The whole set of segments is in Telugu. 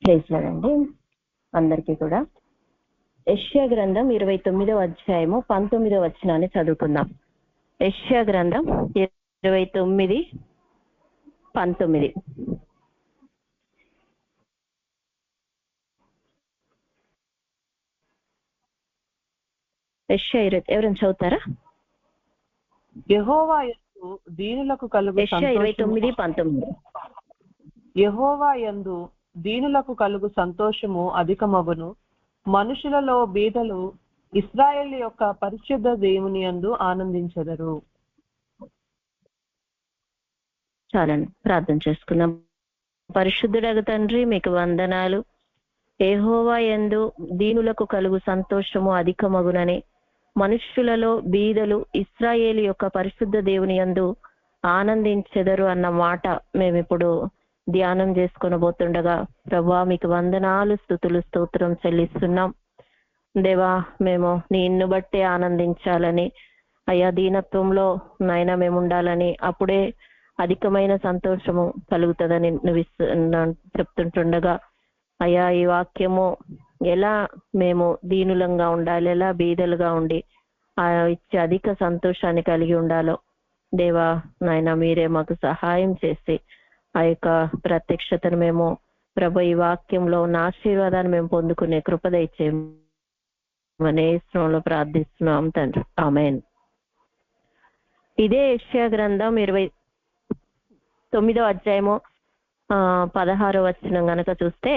ప్రైజ్లాడండి అందరికీ కూడా. యెషయా గ్రంథం 29వ అధ్యాయము 19వ వచనాన్ని చదువుకుందాం. యెషయా గ్రంథం 29:19. యెషయా ఎవరైనా చదువుతారా? యెహోవా యందు దీనులకు కలుగు యెషయా 29:19. యెహోవా యందు దీనులకు కలుగు సంతోషము అధికమగును, మనుషులలో బీదలు ఇశ్రాయేలు యొక్క పరిశుద్ధ దేవుని యందు ఆనందించెదరు. చాలండి, ప్రార్థన చేసుకుందాం. పరిశుద్ధుడగు తండ్రి, మీకు వందనాలు. యెహోవా యందు దీనులకు కలుగు సంతోషము అధికమగునని, మనుష్యులలో బీదలు ఇశ్రాయేలు యొక్క పరిశుద్ధ దేవుని యందు ఆనందించెదరు అన్న మాట మేమిప్పుడు ధ్యానం చేసుకొనబోతుండగా, ప్రభువా మీకు వందనాలు, స్తుతులు, స్తోత్రం చెల్లిస్తున్నాం. దేవా, మేము నిన్ను బట్టే ఆనందించాలని, అయ్యా దీనత్వంలో నాయన మేము ఉండాలని, అప్పుడే అధికమైన సంతోషము కలుగుతుందని నువ్వు చెప్తుంటుండగా, అయ్యా ఈ వాక్యము ఎలా మేము దీనులంగా ఉండాలి, ఎలా బీదలుగా ఉండి ఇచ్చే అధిక సంతోషాన్ని కలిగి ఉండాలో దేవా నాయన మీరే మాకు సహాయం చేసి ఆ యొక్క ప్రత్యక్షతను మేము ప్రభు ఈ వాక్యంలో ఉన్న ఆశీర్వాదాన్ని మేము పొందుకునే కృప దయచేయమని యేసునామములో ప్రార్థిస్తున్నాం తండ్రి, ఆమేన్. ఇదే యెషయా గ్రంథం 29వ అధ్యాయము 16వ వచనం గనక చూస్తే,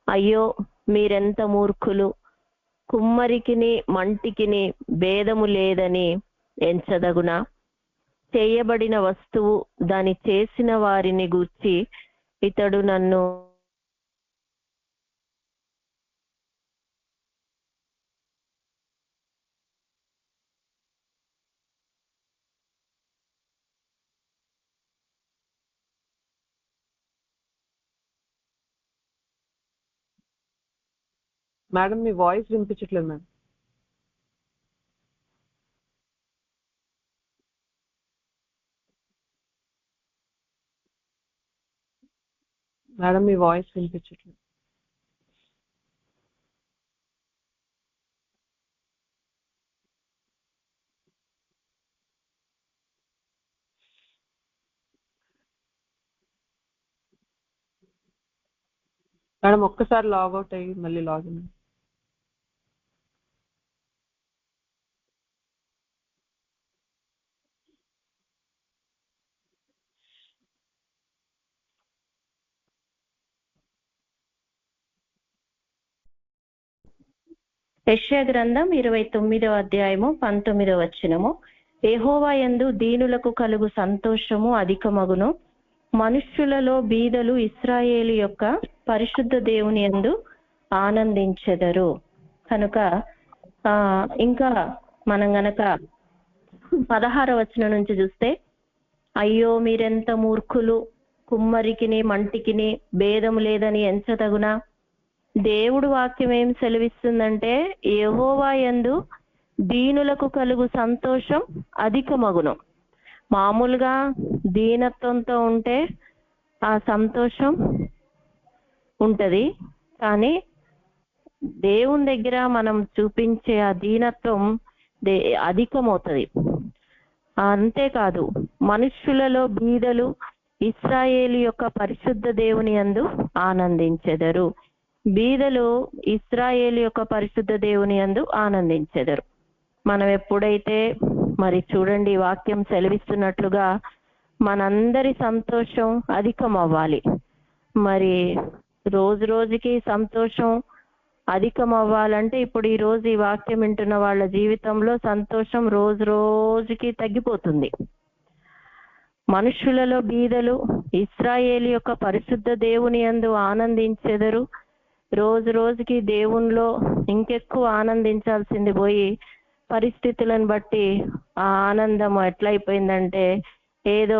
అయ్యో మీరెంత మూర్ఖులు, కుమ్మరికిని మంటికిని భేదము లేదని ఎంచదగునా, చేయబడిన వస్తువు దాని చేసిన వారిని గూర్చి ఇతడు నన్ను మేడం మీ వాయిస్ వినిపించట్లేదు మేడం. మేడం మీ వాయిస్ వినిపించట్లేదు. మేడం ఒక్కసారి లాగౌట్ అయ్యి మళ్ళీ లాగిన్. యెషయా గ్రంథం 29వ అధ్యాయము 19వ వచనము. యెహోవా యందు దీనులకు కలుగు సంతోషము అధికమగును, మనుష్యులలో బీదలు ఇశ్రాయేలు యొక్క పరిశుద్ధ దేవుని యందు ఆనందించెదరు. కనుక ఇంకా మనం గనక 16వ వచనం నుంచి చూస్తే, అయ్యో మీరెంత మూర్ఖులు, కుమ్మరికిని మంటికిని భేదము లేదని ఎంచదగునా. దేవుడు వాక్యం ఏం సెలవిస్తుందంటే, యెహోవా యందు దీనులకు కలుగు సంతోషం అధికమగును. మామూలుగా దీనత్వంతో ఉంటే ఆ సంతోషం ఉంటది, కానీ దేవుని దగ్గర మనం చూపించే ఆ దీనత్వం అధికమవుతుంది. అంతేకాదు, మనుష్యులలో బీదలు ఇశ్రాయేలు యొక్క పరిశుద్ధ దేవుని యందు ఆనందించెదరు. బీదలు ఇశ్రాయేలు యొక్క పరిశుద్ధ దేవుని యందు ఆనందించెదరు. మనం ఎప్పుడైతే మరి చూడండి వాక్యం సెలవిస్తున్నట్లుగా మనందరి సంతోషం అధికం అవ్వాలి. మరి రోజు రోజుకి సంతోషం అధికం అవ్వాలంటే, ఇప్పుడు ఈ రోజు ఈ వాక్యం వింటున్న వాళ్ళ జీవితంలో సంతోషం రోజు రోజుకి తగ్గిపోతుంది. మనుషులలో బీదలు ఇశ్రాయేలు యొక్క పరిశుద్ధ దేవుని యందు ఆనందించెదరు. రోజు రోజుకి దేవునిలో ఇంకెక్కువ ఆనందించాల్సింది పోయి పరిస్థితులను బట్టి ఆ ఆనందం ఎట్లయిపోయిందంటే ఏదో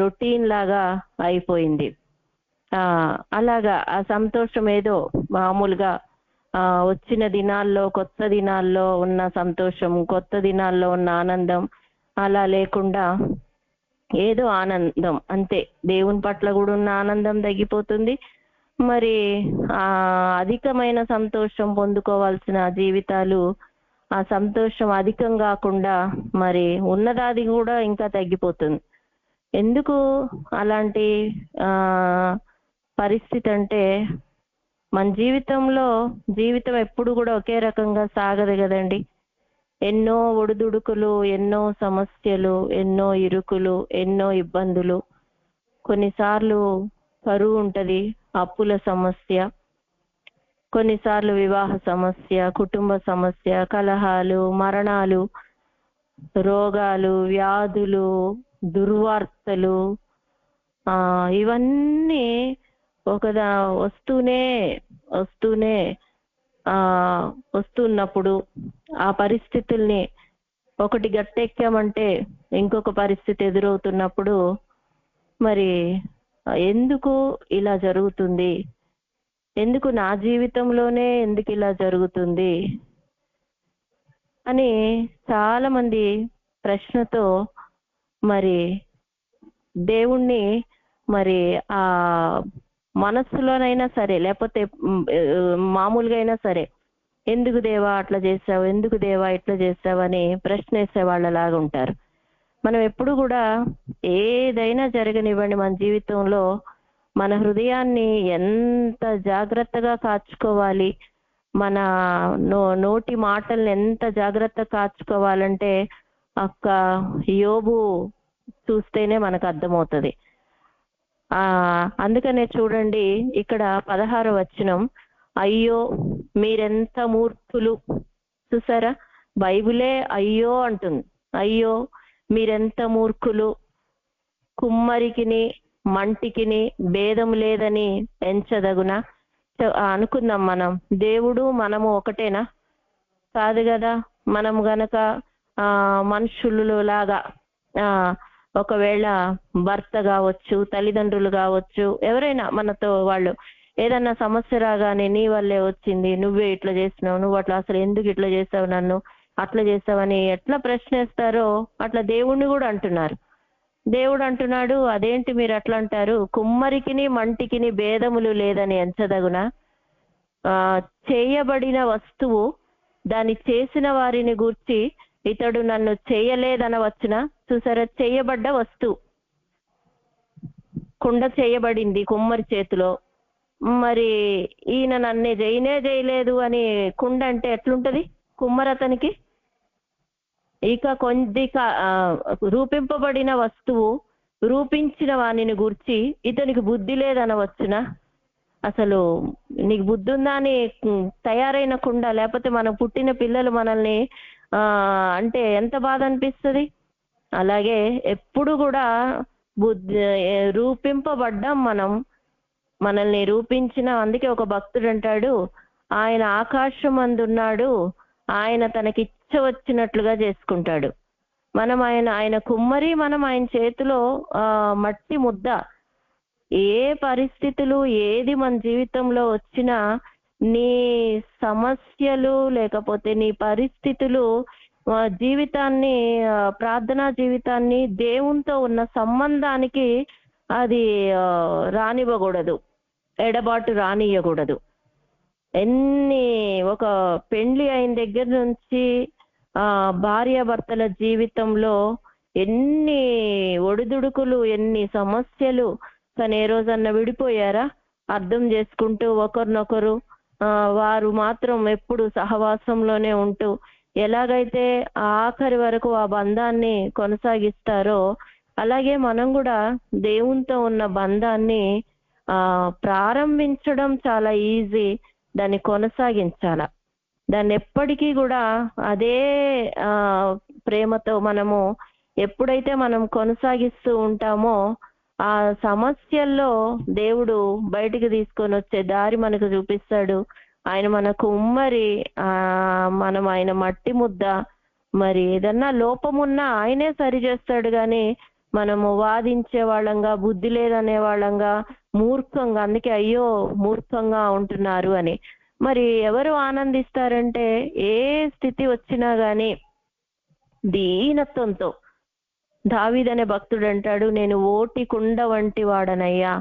రొటీన్ లాగా అయిపోయింది. అలాగా ఆ సంతోషం ఏదో మామూలుగా వచ్చిన దినాల్లో, కొత్త దినాల్లో ఉన్న సంతోషం, కొత్త దినాల్లో ఉన్న ఆనందం అలా లేకుండా ఏదో ఆనందం అంతే. దేవుని పట్ల కూడా ఉన్న ఆనందం తగ్గిపోతుంది, మరి ఆ అధికమైన సంతోషం పొందుకోవాల్సిన జీవితాలు ఆ సంతోషం అధికం కాకుండా మరి ఉన్నదాది కూడా ఇంకా తగ్గిపోతుంది. ఎందుకు అలాంటి ఆ పరిస్థితి అంటే, మన జీవితం ఎప్పుడు కూడా ఒకే రకంగా సాగదు కదండి. ఎన్నో ఒడిదుడుకులు, ఎన్నో సమస్యలు, ఎన్నో ఇరుకులు, ఎన్నో ఇబ్బందులు. కొన్నిసార్లు కరువు ఉంటది, అప్పుల సమస్య, కొన్నిసార్లు వివాహ సమస్య, కుటుంబ సమస్య, కలహాలు, మరణాలు, రోగాలు, వ్యాధులు, దుర్వార్తలు, ఇవన్నీ ఒకదా వస్తూనే వస్తూనే వస్తున్నప్పుడు ఆ పరిస్థితుల్ని ఒకటి గట్టెక్కామంటే ఇంకొక పరిస్థితి ఎదురవుతున్నప్పుడు మరి ఎందుకు ఇలా జరుగుతుంది, ఎందుకు నా జీవితంలోనే ఎందుకు ఇలా జరుగుతుంది అని చాలా మంది ప్రశ్నతో మరి దేవుణ్ణి మరి ఆ మనస్సులోనైనా సరే, లేకపోతే మామూలుగా అయినా సరే, ఎందుకు దేవా అట్లా చేసావు, ఎందుకు దేవా ఇట్లా చేసావు అని ప్రశ్న వేసే వాళ్ళలాగా ఉంటారు. మనం ఎప్పుడు కూడా ఏదైనా జరగనివ్వండి మన జీవితంలో మన హృదయాన్ని ఎంత జాగ్రత్తగా కాచుకోవాలి, మన నోటి మాటల్ని ఎంత జాగ్రత్తగా కాచుకోవాలంటే ఒక్క యోబు చూస్తేనే మనకు అర్థమవుతుంది. అందుకనే చూడండి ఇక్కడ 16వ వచనం, అయ్యో మీరెంత మూర్ఖులు. చూసారా, బైబిలే అయ్యో అంటుంది. అయ్యో మీరెంత మూర్ఖులు, కుమ్మరికిని మంటికిని భేదం లేదని ఎంచదగునా. అనుకుందాం, మనం దేవుడు మనము ఒకటేనా? కాదు కదా. మనం గనక మనుషులు లాగా ఒకవేళ భర్త కావచ్చు, తల్లిదండ్రులు కావచ్చు, ఎవరైనా మనతో వాళ్ళు ఏదన్నా సమస్య రాగానే నీ వల్లే వచ్చింది, నువ్వే ఇట్లా చేసినావు, నువ్వు అట్లా అసలు ఎందుకు ఇట్లా చేసావు, నన్ను అట్లా చేసావని ఎట్లా ప్రశ్నిస్తారో అట్లా దేవుణ్ణి కూడా అంటున్నారు. దేవుడు అంటున్నాడు, అదేంటి మీరు అట్లా అంటారు, కుమ్మరికిని మంటికిని భేదములు లేదని ఎంచదగునా. చేయబడిన వస్తువు దాన్ని చేసిన వారిని గూర్చి ఇతడు నన్ను చేయలేదనవచ్చునా. చూసారా, చేయబడ్డ వస్తువు, కుండ చేయబడింది కుమ్మరి చేతిలో, మరి ఈయన నన్ను చేయలేదు అని కుండ అంటే ఎట్లుంటది కుమ్మరతనికి? ఇక కొద్ది రూపింపబడిన వస్తువు రూపించిన వానిని గూర్చి ఇతనికి బుద్ధి లేదనవచ్చునా. అసలు నీకు బుద్ధి ఉందా అని తయారైన కుండ, లేకపోతే మనం పుట్టిన పిల్లలు మనల్ని అంటే ఎంత బాధ అనిపిస్తుంది. అలాగే ఎప్పుడు కూడా రూపింపబడ్డాం మనం, మనల్ని రూపించిన. అందుకే ఒక భక్తుడు అంటాడు, ఆయన ఆకాశం అందున్నాడు, ఆయన తనకిచ్చ వచ్చినట్లుగా చేసుకుంటాడు. మనం ఆయన కుమ్మరి, మనం ఆయన చేతిలో మట్టి ముద్ద. ఏ పరిస్థితులు ఏది మన జీవితంలో వచ్చినా నీ సమస్యలు లేకపోతే నీ పరిస్థితులు జీవితాన్ని, ప్రార్థనా జీవితాన్ని, దేవునితో ఉన్న సంబంధానికి అది రానివ్వకూడదు, ఎడబాటు రానియకూడదు. ఒక పెండ్లి అయిన దగ్గర నుంచి భార్యాభర్తల జీవితంలో ఎన్ని ఒడిదుడుకులు, ఎన్ని సమస్యలు. కానీ ఏ రోజన్నా విడిపోయారా? అర్థం చేసుకుంటూ ఒకరినొకరు వారు మాత్రం ఎప్పుడు సహవాసంలోనే ఉంటూ ఎలాగైతే ఆఖరి వరకు ఆ బంధాన్ని కొనసాగిస్తారో అలాగే మనం కూడా దేవునితో ఉన్న బంధాన్ని ప్రారంభించడం చాలా ఈజీ, దాన్ని కొనసాగించాల. దాన్ని ఎప్పటికీ కూడా అదే ప్రేమతో మనము ఎప్పుడైతే మనం కొనసాగిస్తూ ఉంటామో ఆ సమస్యల్లో దేవుడు బయటికి తీసుకొని వచ్చే దారి మనకు చూపిస్తాడు. ఆయన మనకు ఉమ్మరి, మనం ఆయన మట్టి ముద్ద. మరి ఏదన్నా లోపమున్నా ఆయనే సరి చేస్తాడు, కానీ మనము వాదించే వాళ్ళంగా, బుద్ధి లేదనే వాళ్ళంగా, మూర్ఖంగా, అందుకే అయ్యో మూర్ఖంగా ఉంటున్నారు అని. మరి ఎవరు ఆనందిస్తారంటే ఏ స్థితి వచ్చినా గాని దీనత్వంతో. దావీదనే భక్తుడు అంటాడు, నేను ఓటి కుండ వంటి వాడనయ్యా,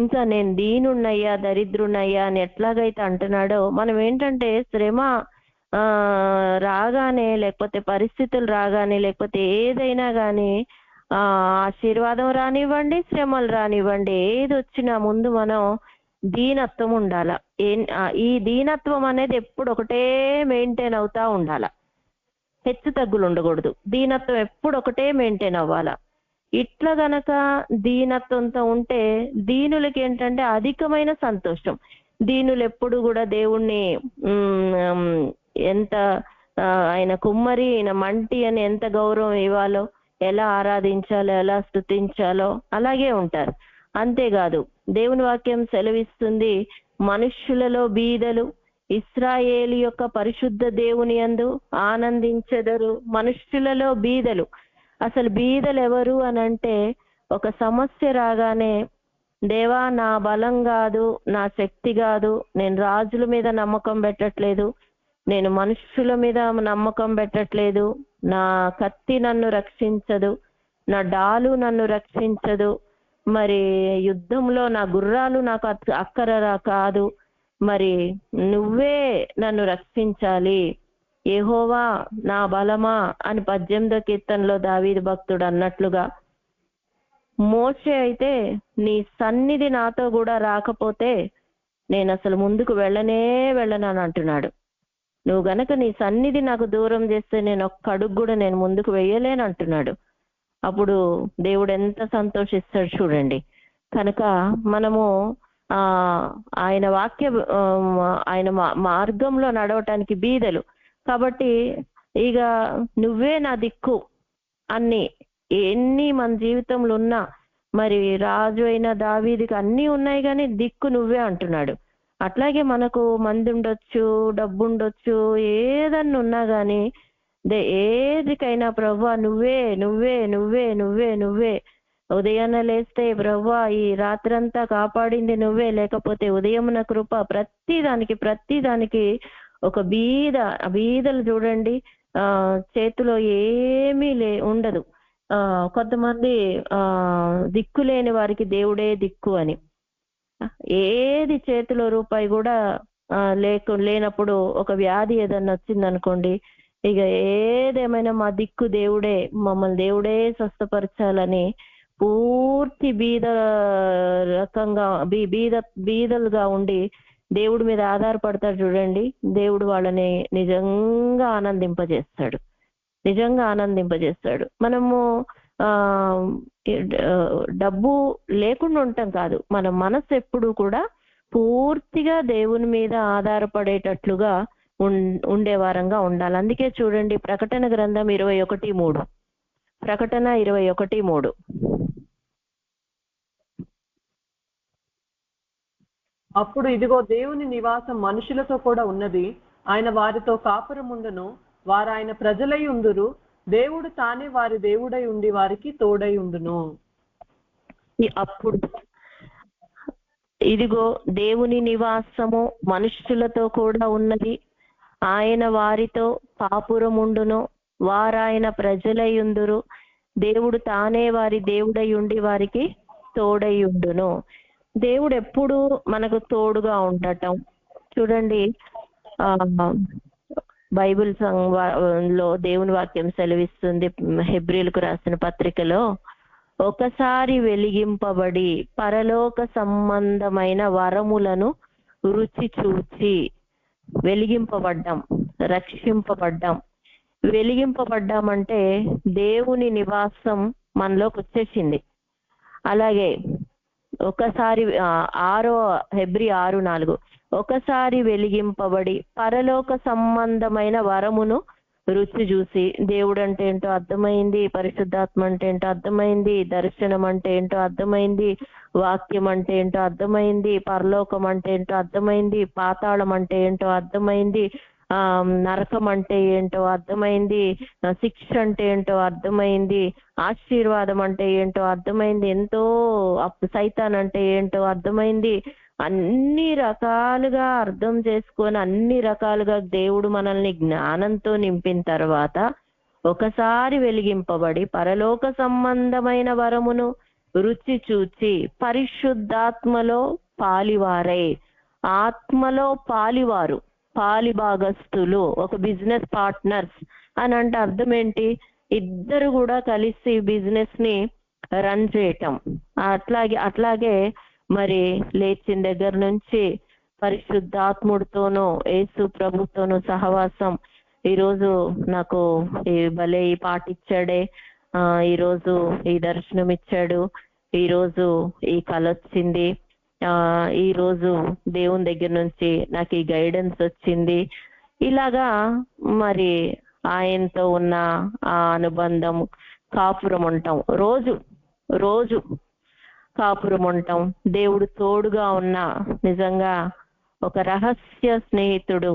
ఇంకా నేను దీనున్నయ్యా దరిద్రున్నయ్యా అని ఎట్లాగైతే అంటున్నాడో, మనం ఏంటంటే శ్రమ రాగానే, లేకపోతే పరిస్థితులు రాగానే, లేకపోతే ఏదైనా కానీ ఆశీర్వాదం రానివ్వండి, శ్రమలు రానివ్వండి, ఏది వచ్చినా ముందు మనం దీనత్వం ఉండాల. ఈ దీనత్వం అనేది ఎప్పుడు ఒకటే మెయింటైన్ అవుతా ఉండాల, హెచ్చు తగ్గులు ఉండకూడదు. దీనత్వం ఎప్పుడు ఒకటే మెయింటైన్ అవ్వాల. ఇట్లా గనక దీనత్వంతో ఉంటే దీనులకి ఏంటంటే అధికమైన సంతోషం. దీనులు ఎప్పుడు కూడా దేవుణ్ణి ఎంత ఆయన కుమ్మరి ఆయన మంటి అని ఎంత గౌరవం ఇవ్వాలో, ఎలా ఆరాధించాలో, ఎలా స్తుతించాలో అలాగే ఉంటారు. అంతేకాదు దేవుని వాక్యం సెలవిస్తుంది, మనుష్యులలో బీదలు ఇశ్రాయేలు యొక్క పరిశుద్ధ దేవుని యందు ఆనందించెదరు. మనుష్యులలో బీదలు, అసలు బీదలు ఎవరు అని అంటే, ఒక సమస్య రాగానే దేవా నా బలం కాదు, నా శక్తి కాదు, నేను రాజుల మీద నమ్మకం పెట్టట్లేదు, నేను మనుషుల మీద నమ్మకం పెట్టట్లేదు, నా కత్తి నన్ను రక్షించదు, నా డాలు నన్ను రక్షించదు, మరి యుద్ధంలో నా గుర్రాలు నాకు అక్కర కాదు, మరి నువ్వే నన్ను రక్షించాలి, యెహోవా నా బలమా అని 18వ కీర్తనలో దావీదు భక్తుడు అన్నట్లుగా, మోషే అయితే నీ సన్నిధి నాతో కూడా రాకపోతే నేను అసలు ముందుకు వెళ్ళను అంటున్నాడు. నువ్వు గనక నీ సన్నిధి నాకు దూరం చేస్తే నేను ఒక్క అడుగు కూడా నేను ముందుకు వెయ్యలేను అంటున్నాడు. అప్పుడు దేవుడు ఎంత సంతోషిస్తాడు చూడండి. కనుక మనము ఆయన వాక్య ఆయన మార్గంలో నడవటానికి బీదలు కాబట్టి, ఇక నువ్వే నా దిక్కు అన్ని ఎన్ని మన జీవితంలో ఉన్నా, మరి రాజు అయిన దావీదికి అన్ని ఉన్నాయి కానీ దిక్కు నువ్వే అంటున్నాడు. అట్లాగే మనకు మంది ఉండొచ్చు, డబ్బు ఉండొచ్చు, ఏదన్నా ఉన్నా కానీ ఏదికైనా ప్రభువా నువ్వే నువ్వే నువ్వే నువ్వే నువ్వే. ఉదయాన్నే లేస్తే ప్రభువా ఈ రాత్రంతా కాపాడింది నువ్వే, లేకపోతే ఉదయమున కృప, ప్రతి దానికి ఒక బీదలు చూడండి చేతిలో ఏమీ ఉండదు. కొంతమంది దిక్కు లేని వారికి దేవుడే దిక్కు అని, ఏది చేతిలో రూపాయి కూడా లేనప్పుడు ఒక వ్యాధి ఏదన్నా వచ్చిందనుకోండి, ఇక ఏదేమైనా మా దిక్కు దేవుడే, మమ్మల్ని దేవుడే స్వస్థపరచాలని పూర్తి బీదలుగా ఉండి దేవుడి మీద ఆధారపడతారు చూడండి. దేవుడు వాళ్ళని నిజంగా ఆనందింపజేస్తాడు. మనము డబ్బు లేకుండా ఉంటాం కాదు, మన మనసు ఎప్పుడు కూడా పూర్తిగా దేవుని మీద ఆధారపడేటట్లుగా ఉండే వారంగా ఉండాలి. అందుకే చూడండి ప్రకటన గ్రంథం 21:3, ప్రకటన 21:3. అప్పుడు ఇదిగో దేవుని నివాసం మనుషులతో కూడా ఉన్నది, ఆయన వారితో కాపురముండును, వారు ఆయన ప్రజలై ఉందురు, దేవుడు తానే వారి దేవుడై ఉండి వారికి తోడై ఉండును. అప్పుడు ఇదిగో దేవుని నివాసము మనుష్యులతో కూడా ఉన్నది, ఆయన వారితో కాపురముండును, వారాయన ప్రజలై ఉందురు, దేవుడు తానే వారి దేవుడై ఉండి వారికి తోడై ఉండును. దేవుడు ఎప్పుడు మనకు తోడుగా ఉండటం చూడండి. బైబిల్ లో దేవుని వాక్యం సెలవిస్తుంది, హెబ్రీలకు రాసిన పత్రికలో, ఒకసారి వెలిగింపబడి పరలోక సంబంధమైన వరములను రుచి చూచి వెలిగింపబడ్డాం, రక్షింపబడ్డాం. వెలిగింపబడ్డామంటే దేవుని నివాసం మనలోకి వచ్చేసింది. అలాగే ఒకసారి హెబ్రీ 6:4, ఒకసారి వెలిగింపబడి పరలోక సంబంధమైన వరమును రుచి చూసి, దేవుడు అంటే ఏంటో అర్థమైంది, పరిశుద్ధాత్మ అంటే ఏంటో అర్థమైంది, దర్శనం అంటే ఏంటో అర్థమైంది, వాక్యం అంటే ఏంటో అర్థమైంది, పరలోకం అంటే ఏంటో అర్థమైంది, పాతాళం అంటే ఏంటో అర్థమైంది, నరకం అంటే ఏంటో అర్థమైంది, శిక్ష అంటే ఏంటో అర్థమైంది, ఆశీర్వాదం అంటే ఏంటో అర్థమైంది, ఎంతో సైతాన్ అంటే ఏంటో అర్థమైంది. అన్ని రకాలుగా అర్థం చేసుకొని అన్ని రకాలుగా దేవుడు మనల్ని జ్ఞానంతో నింపిన తర్వాత ఒకసారి వెలిగింపబడి పరలోక సంబంధమైన వరమును రుచి చూచి పరిశుద్ధాత్మలో పాలివారై, ఆత్మలో పాలివారు, పాలిభాగస్తులు, ఒక బిజినెస్ పార్ట్నర్స్ అని అంటే అర్థం ఏంటి? ఇద్దరు కూడా కలిసి బిజినెస్ ని రన్ చేయటం. అట్లాగే మరి లేచిన దగ్గర నుంచి పరిశుద్ధాత్ముడితోనూ యేసు ప్రభుతోనూ సహవాసం. ఈరోజు నాకు ఈ భలే ఈ పాట ఇచ్చాడే, ఈరోజు ఈ దర్శనం ఇచ్చాడు, ఈరోజు ఈ కళ వచ్చింది, ఈరోజు దేవుని దగ్గర నుంచి నాకు ఈ గైడెన్స్ వచ్చింది. ఇలాగా మరి ఆయనతో ఉన్న ఆ అనుబంధం, కాపురం ఉంటాం, రోజు రోజు కాపురం ఉంటాం. దేవుడు తోడుగా ఉన్న నిజంగా ఒక రహస్య స్నేహితుడు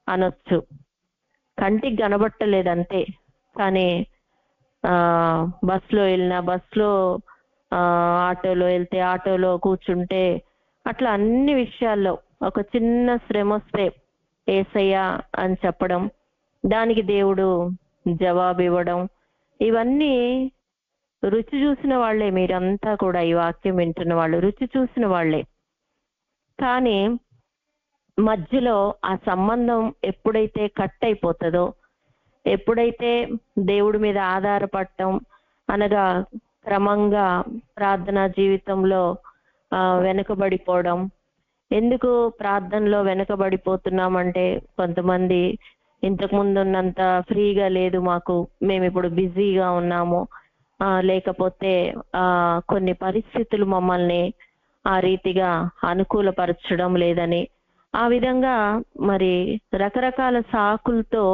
అనొచ్చు. కంటికి కనబట్టలేదంతే, కానీ బస్లో వెళ్ళినా, బస్లో ఆటోలో వెళ్తే ఆటోలో కూర్చుంటే, అట్లా అన్ని విషయాల్లో ఒక చిన్న శ్రమ వస్తే యేసయ్యా అని చెప్పడం, దానికి దేవుడు జవాబు ఇవ్వడం, ఇవన్నీ రుచి చూసిన వాళ్ళే. మీరంతా కూడా ఈ వాక్యం వింటున్న వాళ్ళు రుచి చూసిన వాళ్ళే. కానీ మధ్యలో ఆ సంబంధం ఎప్పుడైతే కట్ అయిపోతుందో, ఎప్పుడైతే దేవుడి మీద ఆధారపడటం అనగా క్రమంగా ప్రార్థనా జీవితంలో వెనుకబడిపోవడం. ఎందుకు ప్రార్థనలో వెనుకబడిపోతున్నామంటే, కొంతమంది ఇంతకు ముందు ఉన్నంత ఫ్రీగా లేదు మాకు, మేము ఇప్పుడు బిజీగా ఉన్నాము, లేకపోతే కొన్ని పరిస్థితులు మమ్మల్ని ఆ రీతిగా అనుకూలపరచడం లేదని, ఆ విధంగా మరి రకరకాల సాకులతో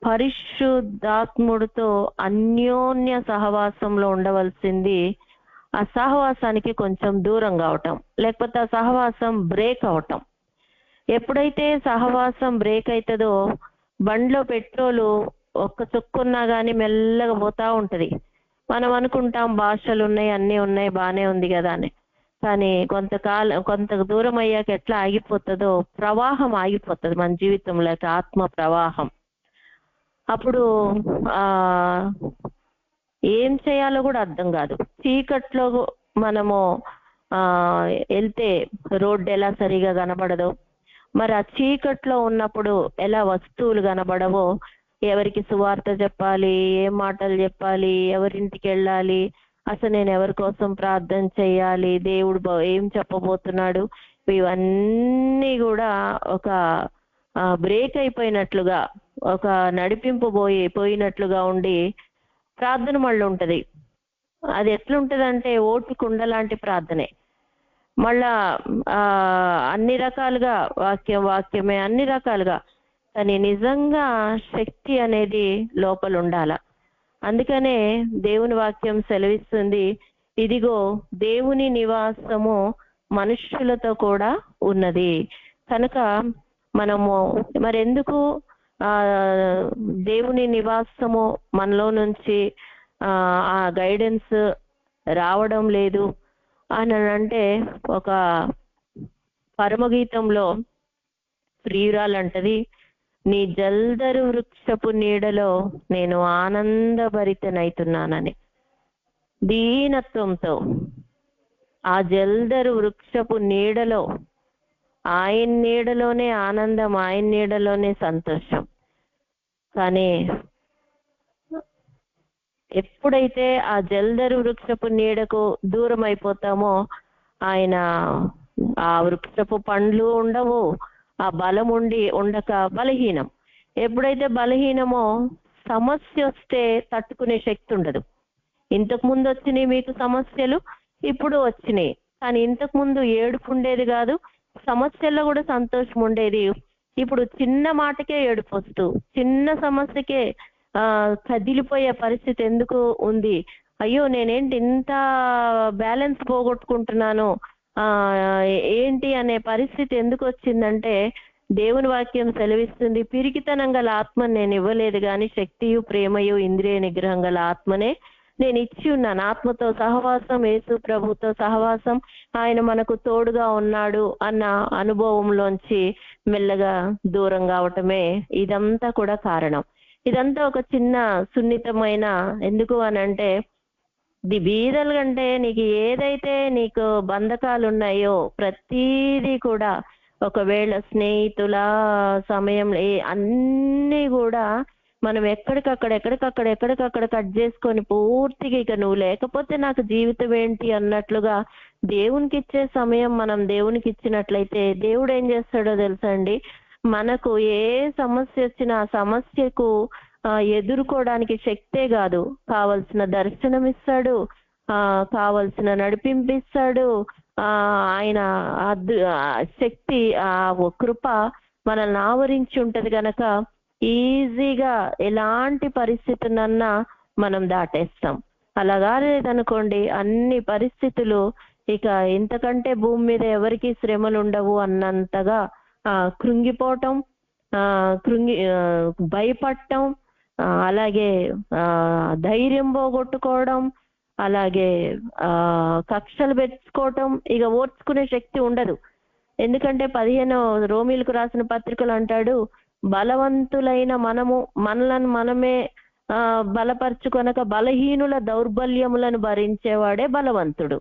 పరిశుద్ధాత్ముడితో అన్యోన్య సహవాసంలో ఉండవలసింది ఆ సహవాసానికి కొంచెం దూరం కావటం, లేకపోతే ఆ సహవాసం బ్రేక్ అవటం. ఎప్పుడైతే సహవాసం బ్రేక్ అవుతుందో, బండ్లో పెట్రోలు ఒక్క చుక్కున్నా కానీ మెల్లగా పోతా ఉంటది. మనం అనుకుంటాం భాషలు ఉన్నాయి, అన్నీ ఉన్నాయి, బాగానే ఉంది కదా అని. కానీ కొంత దూరం అయ్యాక ఎట్లా ఆగిపోతుందో, ప్రవాహం ఆగిపోతుంది మన జీవితంలోకి, ఆత్మ ప్రవాహం. అప్పుడు ఏం చేయాలో కూడా అర్థం కాదు. చీకట్లో మనము వెళ్తే రోడ్డు ఎలా సరిగా కనబడదో, మరి ఆ చీకట్లో ఉన్నప్పుడు ఎలా వస్తువులు కనబడవో, ఎవరికి సువార్త చెప్పాలి, ఏం మాటలు చెప్పాలి, ఎవరింటికి వెళ్ళాలి, అసలు నేను ఎవరి కోసం ప్రార్థన చేయాలి, దేవుడు ఏం చెప్పబోతున్నాడు, ఇవన్నీ కూడా ఒక బ్రేక్ అయిపోయినట్లుగా, ఒక నడిపింపు పోయినట్లుగా ఉండి ప్రార్థన మళ్ళీ ఉంటది. అది ఎట్లుంటదంటే ఓటు కుండ లాంటి ప్రార్థనే. మళ్ళా అన్ని రకాలుగా వాక్యమే అన్ని రకాలుగా, కానీ నిజంగా శక్తి అనేది లోపల ఉండాల. అందుకనే దేవుని వాక్యం సెలవిస్తుంది, ఇదిగో దేవుని నివాసము మనుష్యులతో కూడా ఉన్నది. కనుక మనము మరెందుకు దేవుని నివాసము మనలో నుంచి ఆ గైడెన్స్ రావడం లేదు అని అంటే, ఒక పరమగీతంలో ప్రియురాలంటది, నీ జల్దరు వృక్షపు నీడలో నేను ఆనందభరితనైతున్నానని. దీనత్వంతో ఆ జల్దరు వృక్షపు నీడలో, ఆయన నీడలోనే ఆనందం, ఆయన నీడలోనే సంతోషం. కానీ ఎప్పుడైతే ఆ జల్దరు వృక్షపు నీడకు దూరం అయిపోతామో, ఆయన ఆ వృక్షపు పండ్లు ఉండవు, ఆ బలం ఉండక బలహీనం. ఎప్పుడైతే బలహీనమో, సమస్య వస్తే తట్టుకునే శక్తి ఉండదు. ఇంతకు ముందు వచ్చినాయి మీకు సమస్యలు, ఇప్పుడు వచ్చినాయి. కానీ ఇంతకు ముందు ఏడుపు ఉండేది కాదు, సమస్యల్లో కూడా సంతోషం ఉండేది. ఇప్పుడు చిన్న మాటకే ఏడుపు వస్తూ, చిన్న సమస్యకే కదిలిపోయే పరిస్థితి ఎందుకు ఉంది? అయ్యో నేనేంటి ఇంత బ్యాలెన్స్ పోగొట్టుకుంటున్నాను, ఏంటి అనే పరిస్థితి ఎందుకు వచ్చిందంటే, దేవుని వాక్యం సెలవిస్తుంది, పిరికితనం గల ఆత్మని నేను ఇవ్వలేదు కానీ శక్తియు ప్రేమయు ఇంద్రియ నిగ్రహం గల ఆత్మనే నేను ఇచ్చి ఉన్నాను. ఆత్మతో సహవాసం, యేసు ప్రభుతో సహవాసం, ఆయన మనకు తోడుగా ఉన్నాడు అన్న అనుభవంలోంచి మెల్లగా దూరం కావటమే ఇదంతా కూడా కారణం. ఇదంతా ఒక చిన్న సున్నితమైన, ఎందుకు అని అంటే బీదల కంటే నీకు ఏదైతే నీకు బంధకాలు ఉన్నాయో ప్రతీది కూడా, ఒకవేళ స్నేహితుల సమయం అన్నీ కూడా మనం ఎక్కడికక్కడ కట్ చేసుకొని పూర్తిగా ఇక నువ్వు లేకపోతే నాకు జీవితం ఏంటి అన్నట్లుగా దేవునికి ఇచ్చే సమయం మనం దేవునికి ఇచ్చినట్లయితే దేవుడు ఏం చేస్తాడో తెలుసా అండి, మనకు ఏ సమస్య వచ్చినా ఆ సమస్యకు ఎదుర్కోవడానికి శక్తే కాదు, కావలసిన దర్శనం ఇస్తాడు, కావలసిన నడిపింపిస్తాడు. ఆయన శక్తి, ఆ కృప మనల్ని ఆవరించి ఉంటది గనక ఈజీగా ఎలాంటి పరిస్థితులన్నా మనం దాటేస్తాం. అలాగా లేదనుకోండి, అన్ని పరిస్థితులు ఇక ఇంతకంటే భూమి మీద ఎవరికి శ్రమలు ఉండవు అన్నంతగా కృంగిపోవటం, భయపడటం, అలాగే ధైర్యం పోగొట్టుకోవడం, అలాగే కక్షలు పెంచుకోవటం, ఇక ఓర్చుకునే శక్తి ఉండదు. ఎందుకంటే 15 రోమీలకు రాసిన పత్రికలు అంటాడు, బలవంతులైన మనలను మనమే బలపరుచుకొనక బలహీనుల దౌర్బల్యములను భరించేవాడే బలవంతుడు.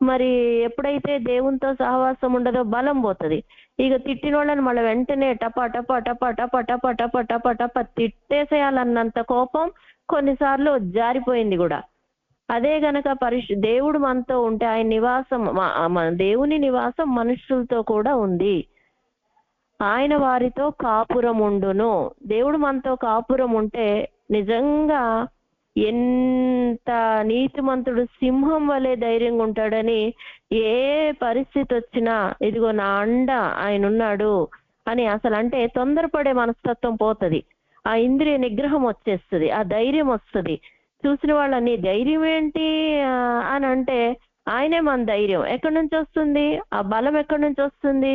మరి ఎప్పుడైతే దేవునితో సహవాసం ఉండదో బలం పోతుంది. ఇక తిట్టినోళ్ళని మళ్ళీ వెంటనే టపా టపా టపా టపా టపా టపా టపా టపా తిట్టేసేయాలన్నంత కోపం కొన్నిసార్లు జారిపోయింది కూడా. అదే గనక దేవుడు మనతో ఉంటే ఆయన నివాసం, దేవుని నివాసం మనుషులతో కూడా ఉంది. ఆయన వారితో కాపురం ఉండును. దేవుడు మనతో కాపురం ఉంటే నిజంగా ఎంత నీతిమంతుడు సింహం వలె ధైర్యంగా ఉంటాడని, ఏ పరిస్థితి వచ్చినా ఇదిగో నా అండ ఆయన ఉన్నాడు అని అసలు అంటే తొందరపడే మనస్తత్వం పోతుంది, ఆ ఇంద్రియ నిగ్రహం వచ్చేస్తుంది, ఆ ధైర్యం వస్తుంది. చూసిన వాళ్ళని ధైర్యం ఏంటి అని అంటే ఆయనే మన ధైర్యం. ఎక్కడి నుంచి వస్తుంది ఆ బలం, ఎక్కడి నుంచి వస్తుంది?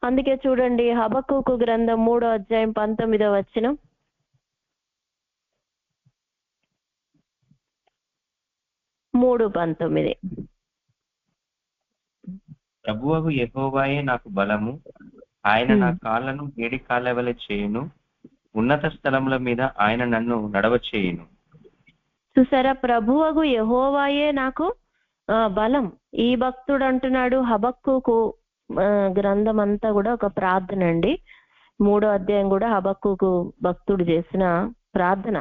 అందుకే చూడండి హబక్కూకు గ్రంథం 3వ అధ్యాయం 19వ వచనం. ప్రభువగు యెహోవాయే నాకు బలము, ఆయన నా కాళ్ళను వేడి కాళ్ళ వలె చేయును, ఉన్నత స్థలముల మీద ఆయన నన్ను నడవచేయును. చూసారా, ప్రభువగు యెహోవాయే నాకు బలం. ఈ భక్తుడు అంటున్నాడు. హబక్కూకు గ్రంథం అంతా కూడా ఒక ప్రార్థన అండి. 3వ అధ్యాయం కూడా హబక్కూకు భక్తుడు చేసిన ప్రార్థన.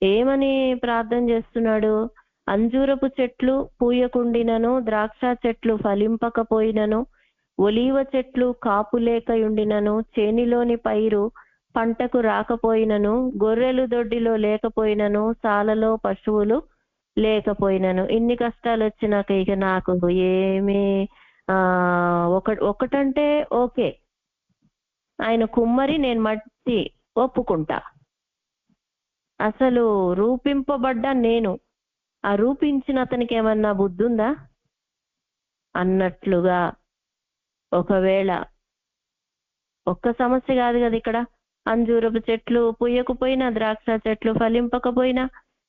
ఏమని ప్రార్థన చేస్తున్నాడు? అంజూరపు చెట్లు పూయకుండినను, ద్రాక్ష చెట్లు ఫలింపకపోయినను, ఒలీవ చెట్లు కాపులేకయుండినను, చేనిలోని పైరు పంటకు రాకపోయినను, గొర్రెలు దొడ్డిలో లేకపోయినను, సాలలో పశువులు లేకపోయినను. ఇన్ని కష్టాలు వచ్చినాక ఇక నాకు ఏమి ఒకటంటే ఓకే, ఆయన కుమ్మరి, నేను మట్టి ఒప్పుకుంటా. అసలు రూపింపబడ్డా నేను, ఆ రూపించిన అతనికి ఏమన్నా బుద్ధి ఉందా అన్నట్లుగా. ఒకవేళ ఒక్క సమస్య కాదు కదా ఇక్కడ, అంజూరపు చెట్లు పూయకపోయినా, ద్రాక్ష చెట్లు ఫలింపకపోయినా,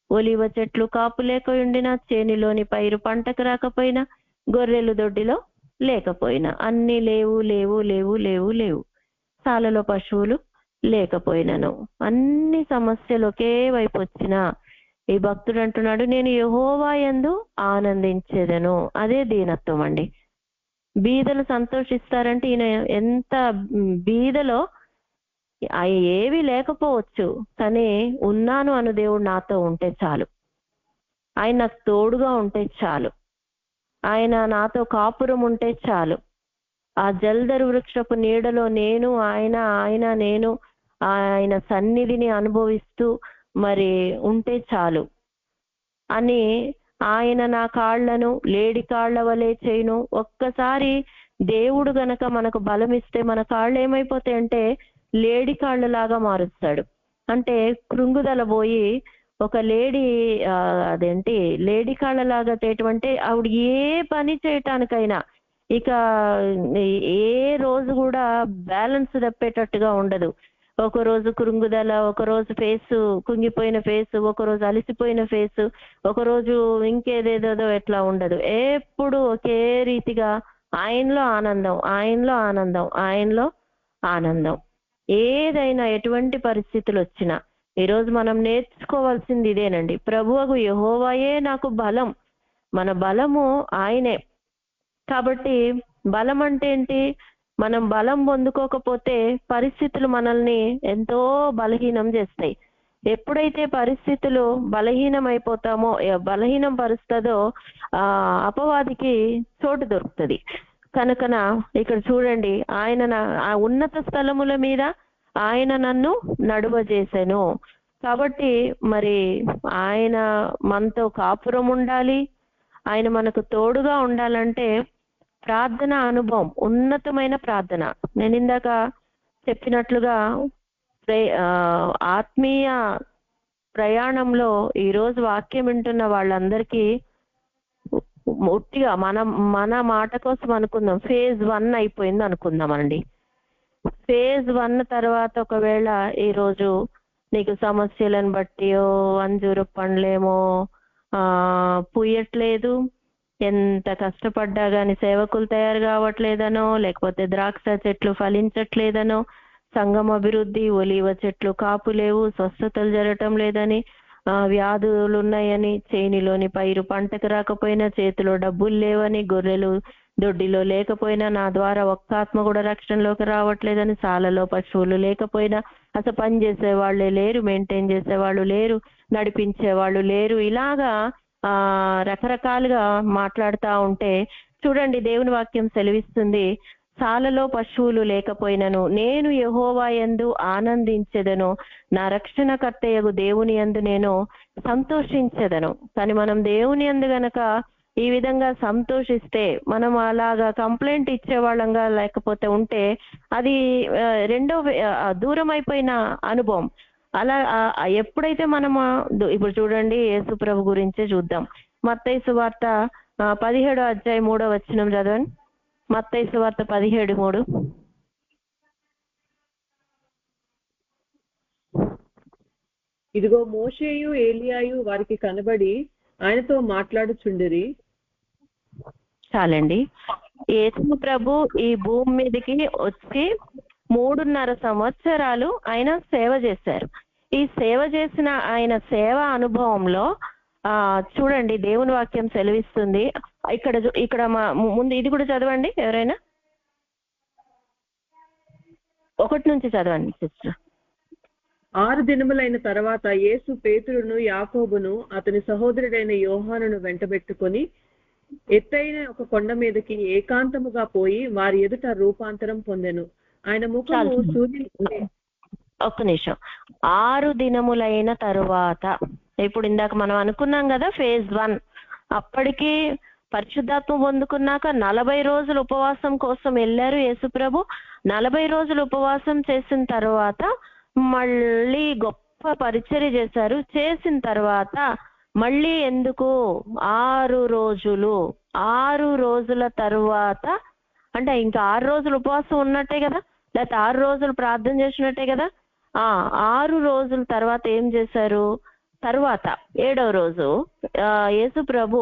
ఒలివ చెట్లు కాపు లేకపోయినా, చేనిలోని పైరు పంటకు రాకపోయినా, గొర్రెలు దొడ్డిలో లేకపోయినా, అన్ని లేవు లేవు లేవు లేవు లేవు, సాలలో పశువులు లేకపోయినాను, అన్ని సమస్యలు ఒకే వైపు వచ్చినా ఈ భక్తుడు అంటున్నాడు, నేను యెహోవా యందు ఆనందించేదను. అదే దీనత్వం అండి. బీదలు సంతోషిస్తారంటే ఈయన ఎంత బీదలో ఏవి లేకపోవచ్చు, కానీ ఉన్నాను అను దేవుడు నాతో ఉంటే చాలు, ఆయన నాకు తోడుగా ఉంటే చాలు, ఆయన నాతో కాపురం ఉంటే చాలు, ఆ జల్దరు వృక్షపు నీడలో నేను ఆయన నేను ఆయన సన్నిధిని అనుభవిస్తూ మరి ఉంటే చాలు అని, ఆయన నా కాళ్లను లేడి కాళ్ల వలె చేయును. ఒక్కసారి దేవుడు గనక మనకు బలం ఇస్తే మన కాళ్ళు ఏమైపోతాయంటే లేడి కాళ్ళలాగా మారుస్తాడు. అంటే కృంగుదల పోయి ఒక లేడీ అదేంటి లేడి కాళ్ళలాగా చేయటం ఆవిడ ఏ పని చేయటానికైనా ఇక ఏ రోజు కూడా బ్యాలెన్స్ తప్పేటట్టుగా ఉండదు. ఒకరోజు కృంగుదల, ఒకరోజు ఫేసు కుంగిపోయిన ఫేసు, ఒకరోజు అలసిపోయిన ఫేసు, ఒకరోజు ఇంకేదేదో ఎట్లా ఉండదు. ఎప్పుడు ఒకే రీతిగా ఆయనలో ఆనందం, ఆయనలో ఆనందం, ఆయనలో ఆనందం. ఏదైనా ఎటువంటి పరిస్థితులు వచ్చినా ఈరోజు మనం నేర్చుకోవాల్సింది ఇదేనండి. ప్రభువగు యెహోవాయే నాకు బలం, మన బలము ఆయనే. కాబట్టి బలం అంటే ఏంటి? మనం బలం పొందుకోకపోతే పరిస్థితులు మనల్ని ఎంతో బలహీనం చేస్తాయి. ఎప్పుడైతే పరిస్థితులు బలహీనం పరుస్తుందో అపవాదికి చోటు దొరుకుతుంది. కనుకన ఇక్కడ చూడండి, ఆ ఉన్నత స్థలముల మీద ఆయన నన్ను నడువజేసెను. కాబట్టి మరి ఆయన మనతో కాపురం ఉండాలి, ఆయన మనకు తోడుగా ఉండాలంటే ప్రార్థన అనుభవం, ఉన్నతమైన ప్రార్థన. నేను ఇందాక చెప్పినట్లుగా ఆత్మీయ ప్రయాణంలో ఈరోజు వాక్యం వింటున్న వాళ్ళందరికీ ఒట్టిగా మన మాట కోసం అనుకుందాం, ఫేజ్ 1 అయిపోయింది అనుకుందామండి. ఫేజ్ 1 తర్వాత ఒకవేళ ఈరోజు నీకు సమస్యలను బట్టి అంజూరు పండ్లేమో పూయట్లేదు, ఎంత కష్టపడ్డా గాని సేవకులు తయారు కావట్లేదనో, లేకపోతే ద్రాక్ష చెట్లు ఫలించట్లేదనో, సంఘం అభివృద్ధి, ఒలీవ చెట్లు కాపు లేవు, స్వస్థతలు జరగటం లేదని, వ్యాధులు ఉన్నాయని, చేనిలోని పైరు పంటకు రాకపోయినా, చేతిలో డబ్బులు లేవని, గొర్రెలు దొడ్డిలో లేకపోయినా, నా ద్వారా ఒక్క ఆత్మ కూడా రక్షణలోకి రావట్లేదని, సాలలో పశువులు లేకపోయినా, అసలు పని చేసేవాళ్లే లేరు, మెయింటైన్ చేసేవాళ్ళు లేరు, నడిపించే వాళ్ళు లేరు, ఇలాగా రకరకాలుగా మాట్లాడుతూ ఉంటే చూడండి, దేవుని వాక్యం సెలవిస్తుంది, సాలలో పశువులు లేకపోయినను నేను యెహోవా యందు ఆనందించెదను, నా రక్షణకర్తయగు దేవుని యందు నేను సంతోషించెదను. కానీ మనం దేవుని యందు గనక ఈ విధంగా సంతోషిస్తే, మనం అలాగా కంప్లైంట్ ఇచ్చేవాళ్ళంగా లేకపోతే ఉంటే అది రెండో దూరం అయిపోయిన అనుభవం. అలా ఎప్పుడైతే మనము ఇప్పుడు చూడండి, యేసు ప్రభు గురించే చూద్దాం. మత్తయి సువార్త 17వ అధ్యాయం 3వ వచనం చదవండి. మత్తయి సువార్త 17:3. ఇదిగో మోషేయు ఏలియాయు వారికి కనబడి ఆయనతో మాట్లాడుచుండిరి. చాలండి. యేసు ప్రభు ఈ భూమి మీదకి వచ్చి 3.5 సంవత్సరాలు ఆయన సేవ చేశారు. ఈ సేవ చేసిన ఆయన సేవ అనుభవంలో చూడండి, దేవుని వాక్యం సెలవిస్తుంది. ఇక్కడ ముందు ఇది కూడా చదవండి, ఎవరైనా 1 నుంచి చదవండి సిస్టర్. 6 దినములైన తర్వాత యేసు పేతురును, యాకోబును, అతని సహోదరుడైన యోహానును వెంటబెట్టుకొని ఎత్తైన ఒక కొండ మీదకి ఏకాంతముగా పోయి వారి ఎదుట రూపాంతరం పొందెను. ఆయన ముఖము సూర్యుని. ఒక్క నిమిషం. 6 దినములైన తరువాత, ఇప్పుడు ఇందాక మనం అనుకున్నాం కదా ఫేజ్ 1, అప్పటికి పరిశుద్ధాత్మ పొందుకున్నాక 40 రోజులు ఉపవాసం కోసం వెళ్ళారు యేసుప్రభు. 40 రోజులు ఉపవాసం చేసిన తర్వాత మళ్ళీ గొప్ప పరిచర్య చేశారు. చేసిన తర్వాత మళ్ళీ ఎందుకు 6 రోజుల తరువాత, అంటే ఇంకా 6 రోజులు ఉపవాసం ఉన్నట్టే కదా, లేకపోతే 6 రోజులు ప్రార్థన చేసినట్టే కదా. 6 రోజుల తర్వాత ఏం చేశారు? తర్వాత 7వ రోజు యేసు ప్రభు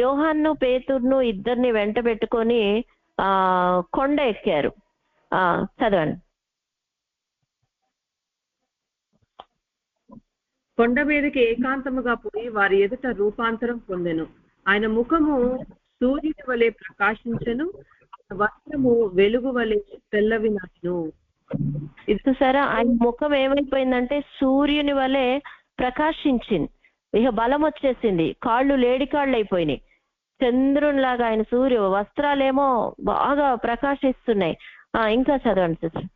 యోహాను, పేతురును ఇద్దరిని వెంట పెట్టుకొని కొండ ఎక్కారు. చదవండి. కొండ మీదకి ఏకాంతముగా పోయి వారి ఎదుట రూపాంతరం పొందెను. ఆయన ముఖము సూర్యుని వలె ప్రకాశించెను, వస్త్రము వెలుగు వలె తెల్లవినను. ఇది చూసారా, ఆయన ముఖం ఏమైపోయిందంటే సూర్యుని వలె ప్రకాశించింది. ఇక బలం వచ్చేసింది, కాళ్ళు లేడి కాళ్ళు అయిపోయినాయి, చంద్రునిలాగా ఆయన వస్త్రాలేమో బాగా ప్రకాశిస్తున్నాయి. ఇంకా చదవండి సిస్టర్.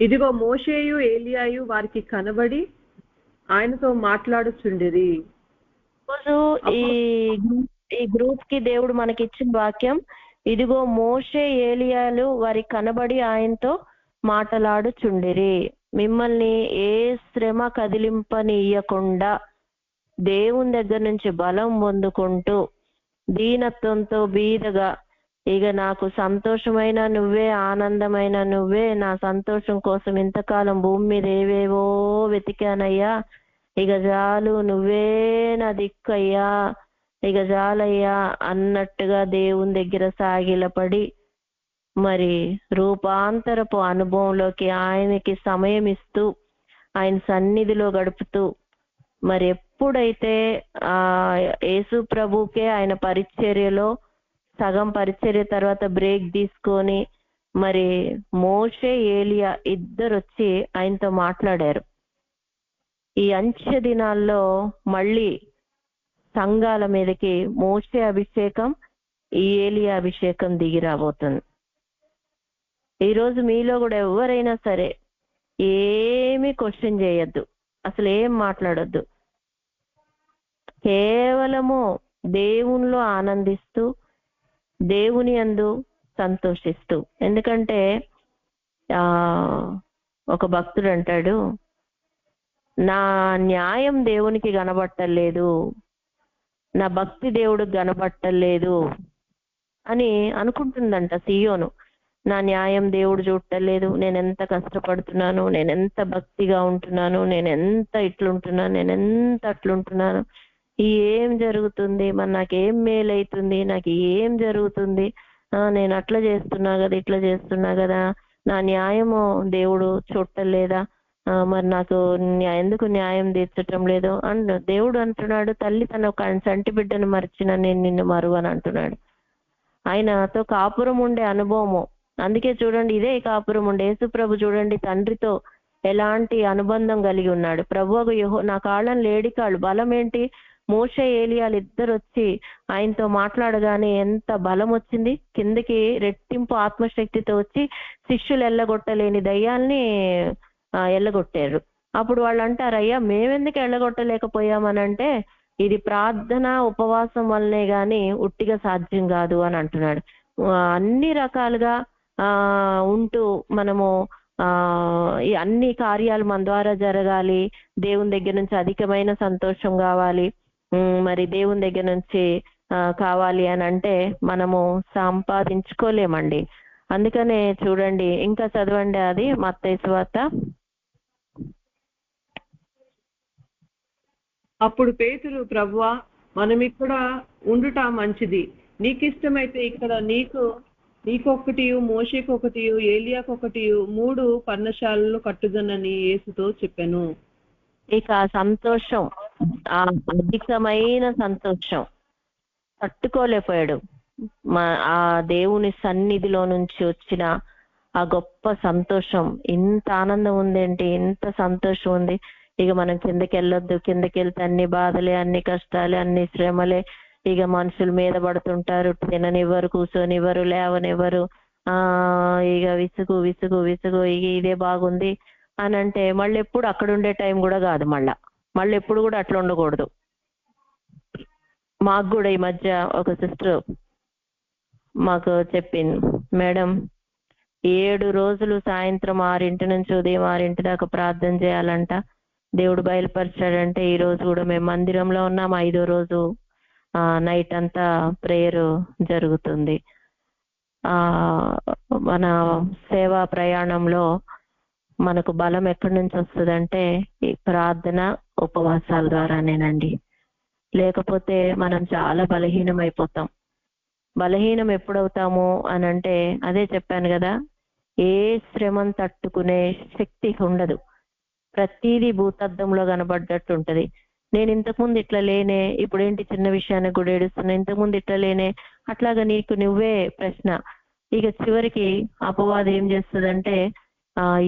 ఇదిగో మోషేయు ఏలియాయు వారికి కనబడి ఆయనతో మాట్లాడుచుండిరి. రోజు ఈ గ్రూప్ కి దేవుడు మనకి ఇచ్చిన వాక్యం, ఇదిగో మోషే ఏలియాలు వారికి కనబడి ఆయనతో మాట్లాడుచుండిరి. మిమ్మల్ని ఏ శ్రమ కదిలింపనీయకుండా దేవుని దగ్గర నుంచి బలం పొందుకుంటూ దీనత్వంతో బీదగా, ఇక నాకు సంతోషమైన నువ్వే, ఆనందమైన నువ్వే, నా సంతోషం కోసం ఇంతకాలం భూమి మీద ఏవేవో వెతికానయ్యా, ఇక చాలు, నువ్వే నా దిక్కయ్యా, ఇక చాలయ్యా అన్నట్టుగా దేవుని దగ్గర సాగిలపడి మరి రూపాంతరపు అనుభవంలోకి ఆయనకి సమయం ఇస్తూ ఆయన సన్నిధిలో గడుపుతూ మరి ఎప్పుడైతే యేసు ప్రభుకే ఆయన పరిచర్యలో సగం పరిచర్య తర్వాత బ్రేక్ తీసుకొని మరి మోషే ఏలియా ఇద్దరు వచ్చి ఆయనతో మాట్లాడారు. ఈ అంచె దినాల్లో మళ్ళీ సంఘాల మీదకి మోషే అభిషేకం, ఈ ఏలియా అభిషేకం దిగి రాబోతుంది. ఈరోజు మీలో కూడా ఎవరైనా సరే ఏమి క్వశ్చన్ చేయొద్దు, అసలు ఏం మాట్లాడొద్దు. కేవలము దేవునిలో ఆనందిస్తూ దేవుని యందు సంతోషిస్తూ. ఎందుకంటే ఒక భక్తుడు అంటాడు, నా న్యాయం దేవునికి కనబట్టలేదు, నా భక్తి దేవుడికి కనబట్టలేదు అని అనుకుంటుందంట సియోను. నా న్యాయం దేవుడు చూడలేదు, నేను ఎంత కష్టపడుతున్నాను, నేను ఎంత భక్తిగా ఉంటున్నాను, నేను ఎంత ఇట్లుంటున్నాను, నేను ఎంత అట్లుంటున్నాను, ఏం జరుగుతుంది, మరి నాకేం మేలైతుంది, నాకు ఏం జరుగుతుంది, నేను అట్లా చేస్తున్నా కదా, ఇట్లా చేస్తున్నా కదా, నా న్యాయము దేవుడు చూడలేదా, మరి నాకు ఎందుకు న్యాయం తీర్చటం లేదు అంటు దేవుడు అంటున్నాడు. తల్లి తన ఒక సంటి బిడ్డను మర్చిన నేను నిన్ను మరువని అంటున్నాడు. ఆయనతో కాపురం ఉండే అనుభవము. అందుకే చూడండి, ఇదే కాపురం ఉండే యేసు ప్రభు చూడండి తండ్రితో ఎలాంటి అనుబంధం కలిగి ఉన్నాడు. ప్రభువుకు నా కాళ్ళని లేడి కాళ్ళు, బలం ఏంటి? మోషే ఏలియాలు ఇద్దరు వచ్చి ఆయనతో మాట్లాడగానే ఎంత బలం వచ్చింది, కిందకి రెట్టింపు ఆత్మశక్తితో వచ్చి శిష్యులు ఎల్లగొట్టలేని దయ్యాల్ని ఎల్లగొట్టారు. అప్పుడు వాళ్ళు అంటారు, అయ్యా మేమెందుకు ఎల్లగొట్టలేకపోయామనంటే ఇది ప్రార్థన ఉపవాసం వల్లనే గాని ఉట్టిగా సాధ్యం కాదు అని అంటున్నాడు. అన్ని రకాలుగా ఉంటూ మనము ఈ అన్ని కార్యాలు మన ద్వారా జరగాలి, దేవుని దగ్గర నుంచి అధికమైన సంతోషం కావాలి, మరి దేవుని దగ్గర నుంచి కావాలి అని అంటే మనము సంపాదించుకోలేమండి. అందుకనే చూడండి, ఇంకా చదవండి అది మత్తయి సువార్త. అప్పుడు పేతురు, ప్రభువా మనం ఇక్కడ ఉండుట మంచిది, నీకిష్టమైతే ఇక్కడ నీకొకటి, మోషేకొకటి, ఏలియాకొకటి 3 పర్ణశాలలు కట్టుదనని యేసుతో చెప్పాను. ఇక సంతోషం, అధికమైన సంతోషం తట్టుకోలేకపోయాడు. ఆ దేవుని సన్నిధిలో నుంచి వచ్చిన ఆ గొప్ప సంతోషం, ఇంత ఆనందం ఉందేంటి, ఇంత సంతోషం ఉంది. ఇక మనం కిందకి వెళ్ళొద్దు, కిందకి వెళ్తే అన్ని బాధలే, అన్ని కష్టాలే, అన్ని శ్రమలే, ఇక మనుషుల మీద పడుతుంటారు, తిననివ్వరు, కూర్చొనివ్వరు, లేవనివ్వరు, ఇక విసుగు విసుగు విసుగు, ఇక ఇదే బాగుంది అని అంటే మళ్ళీ ఎప్పుడు అక్కడ ఉండే టైం కూడా కాదు. మళ్ళీ ఎప్పుడు కూడా అట్లా ఉండకూడదు. మాకు కూడా ఈ మధ్య ఒక సిస్టర్ మాకు చెప్పింది, మేడం 7 రోజులు సాయంత్రం 6 నుంచి ఉదయం 6 దాకా ప్రార్థన చేయాలంట, దేవుడు బయలుపరిచాడంటే ఈ రోజు కూడా మేము మందిరంలో ఉన్నాం, 5వ రోజు నైట్ అంతా ప్రేయర్ జరుగుతుంది. మన సేవా ప్రయాణంలో మనకు బలం ఎక్కడి నుంచి వస్తుందంటే ఈ ప్రార్థన ఉపవాసాల ద్వారానేనండి. లేకపోతే మనం చాలా బలహీనం అయిపోతాం. బలహీనం ఎప్పుడవుతాము అని అంటే అదే చెప్పాను కదా, ఏ శ్రమను తట్టుకునే శక్తి ఉండదు. ప్రతిదీ భూతద్దంలో కనబడ్డట్టు ఉంటది. నేను ఇంతకుముందు ఇట్లా లేనే, ఇప్పుడేంటి చిన్న విషయానికి కూడా ఏడుస్తున్నా, ఇంతకుముందు ఇట్లా లేనే, అట్లాగా నీకు నువ్వే ప్రశ్న. ఇక చివరికి అపవాదం ఏం చేస్తుందంటే,